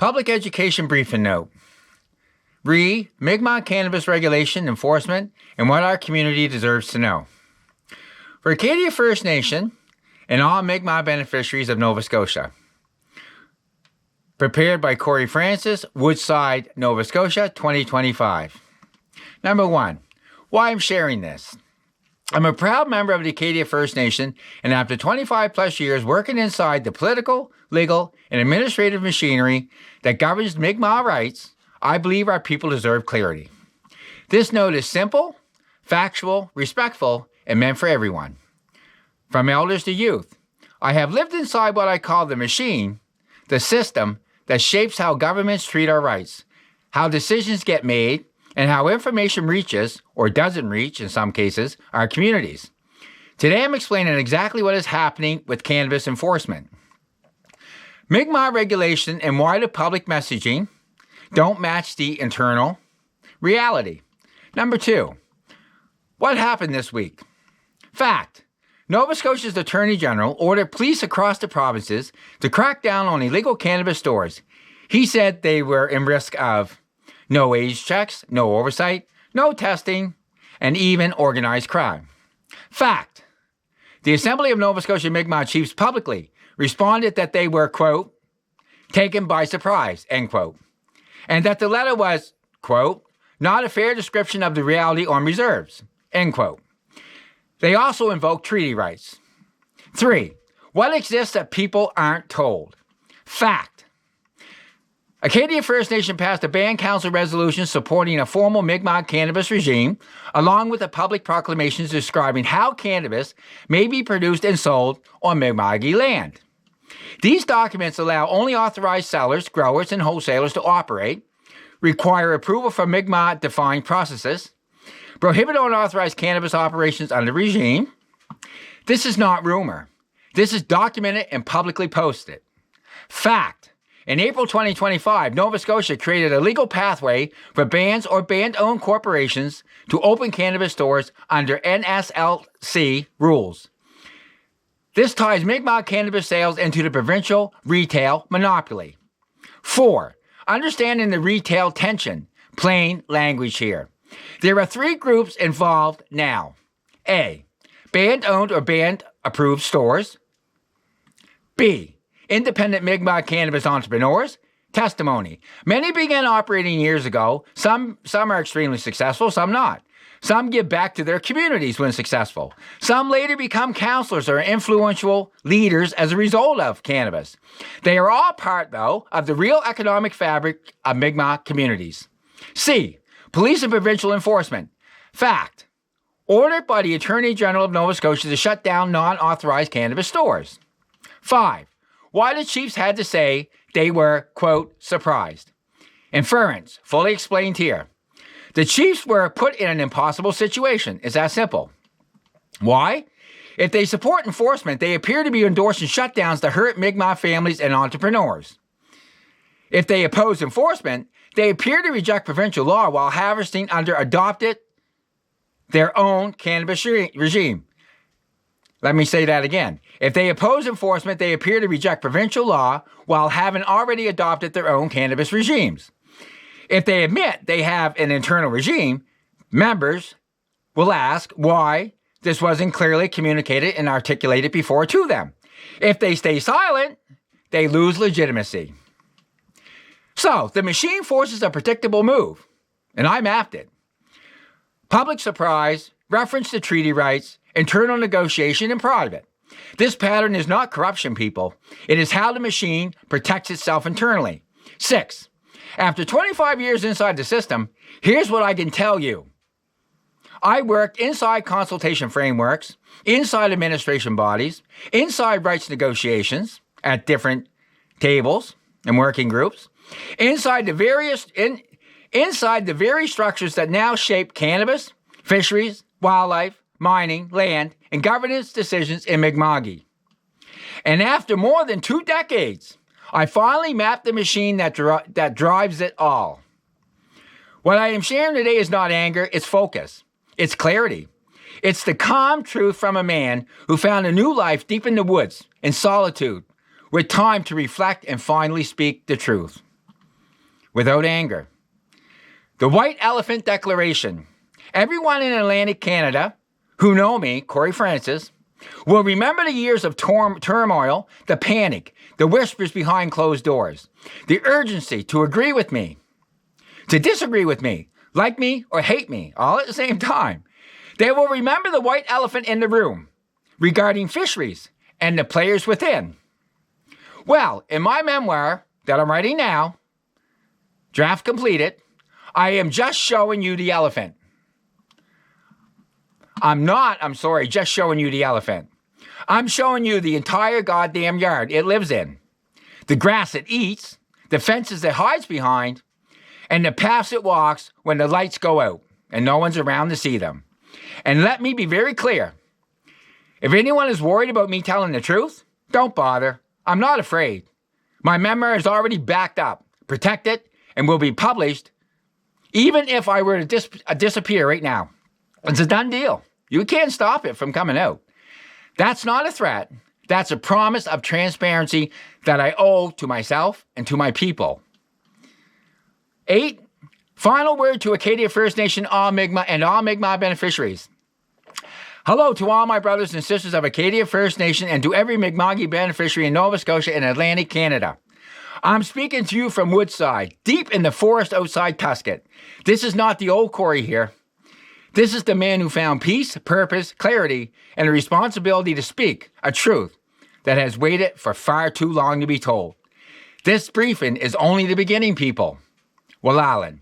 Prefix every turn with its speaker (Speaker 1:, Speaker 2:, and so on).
Speaker 1: Public education briefing note. Mi'kmaq cannabis regulation enforcement and what our community deserves to know. For Acadia First Nation and all Mi'kmaq beneficiaries of Nova Scotia. Prepared by Cory Francis, Woodside, Nova Scotia, 2025. Number 1. Why I'm sharing this. I'm a proud member of the Acadia First Nation, and after 25 plus years working inside the political, legal, and administrative machinery that governs Mi'kmaq rights, I believe our people deserve clarity. This note is simple, factual, respectful, and meant for everyone. From elders to youth, I have lived inside what I call the machine, the system that shapes how governments treat our rights, how decisions get made, and how information reaches, or doesn't reach in some cases, our communities. Today I'm explaining exactly what is happening with cannabis enforcement. Mi'kmaq regulation and wider public messaging don't match the internal reality. Number 2, what happened this week? Fact, Nova Scotia's Attorney General ordered police across the provinces to crack down on illegal cannabis stores. He said they were in risk of no age checks, no oversight, no testing, and even organized crime. Fact, the Assembly of Nova Scotia Mi'kmaq Chiefs publicly responded that they were, quote, taken by surprise, end quote, and that the letter was, quote, not a fair description of the reality on reserves, end quote. They also invoked treaty rights. 3, what exists that people aren't told? Fact, Acadia First Nation passed a Band Council resolution supporting a formal Mi'kmaq cannabis regime, along with a public proclamation describing how cannabis may be produced and sold on Mi'kmaq land. These documents allow only authorized sellers, growers, and wholesalers to operate, require approval from Mi'kmaq-defined processes, prohibit unauthorized cannabis operations under regime. This is not rumor. This is documented and publicly posted. Fact, in April 2025, Nova Scotia created a legal pathway for bands or band-owned corporations to open cannabis stores under NSLC rules. This ties Mi'kmaq cannabis sales into the provincial retail monopoly. 4, understanding the retail tension. Plain language here. There are 3 groups involved now. A, band-owned or band-approved stores. B, independent Mi'kmaq cannabis entrepreneurs. Testimony. Many began operating years ago. Some are extremely successful, some not. Some give back to their communities when successful. Some later become counselors or influential leaders as a result of cannabis. They are all part, though, of the real economic fabric of Mi'kmaq communities. C, police and provincial enforcement. Fact, ordered by the Attorney General of Nova Scotia to shut down non-authorized cannabis stores. 5, why the Chiefs had to say they were, quote, surprised. Inference, fully explained here. The Chiefs were put in an impossible situation. It's that simple. Why? If they support enforcement, they appear to be endorsing shutdowns to hurt Mi'kmaq families and entrepreneurs. If they oppose enforcement, they appear to reject provincial law while harvesting under adopted their own cannabis regime. Let me say that again. If they oppose enforcement, they appear to reject provincial law while having already adopted their own cannabis regimes. If they admit they have an internal regime, members will ask why this wasn't clearly communicated and articulated before to them. If they stay silent, they lose legitimacy. So, the machine forces a predictable move, and I mapped it. Public surprise, reference to treaty rights, internal negotiation, and private. This pattern is not corruption, people. It is how the machine protects itself internally. 6, after 25 years inside the system, here's what I can tell you. I worked inside consultation frameworks, inside administration bodies, inside rights negotiations at different tables and working groups, inside the very structures that now shape cannabis, fisheries, wildlife, mining, land, and governance decisions in Mi'kmaq. And after more than 2 decades, I finally mapped the machine that drives it all. What I am sharing today is not anger, it's focus. It's clarity. It's the calm truth from a man who found a new life deep in the woods, in solitude, with time to reflect and finally speak the truth. without anger. The White Elephant Declaration. Everyone in Atlantic Canada who know me, Cory Francis, will remember the years of turmoil, the panic, the whispers behind closed doors, the urgency to agree with me, to disagree with me, like me or hate me, all at the same time. They will remember the white elephant in the room regarding fisheries and the players within. Well, in my memoir that I'm writing now, draft completed, I am just showing you the elephant. Just showing you the elephant. I'm showing you the entire goddamn yard it lives in. The grass it eats, the fences it hides behind, and the paths it walks when the lights go out and no one's around to see them. And let me be very clear. If anyone is worried about me telling the truth, don't bother. I'm not afraid. My memoir is already backed up, protected, and will be published even if I were to disappear right now. It's a done deal. You can't stop it from coming out. That's not a threat. That's a promise of transparency that I owe to myself and to my people. 8, final word to Acadia First Nation, all Mi'kmaq, and all Mi'kmaq beneficiaries. Hello to all my brothers and sisters of Acadia First Nation and to every Mi'kmaq beneficiary in Nova Scotia and Atlantic Canada. I'm speaking to you from Woodside, deep in the forest outside Tuscan. This is not the old Cory here. This is the man who found peace, purpose, clarity, and the responsibility to speak a truth that has waited for far too long to be told. This briefing is only the beginning, people. Walalin.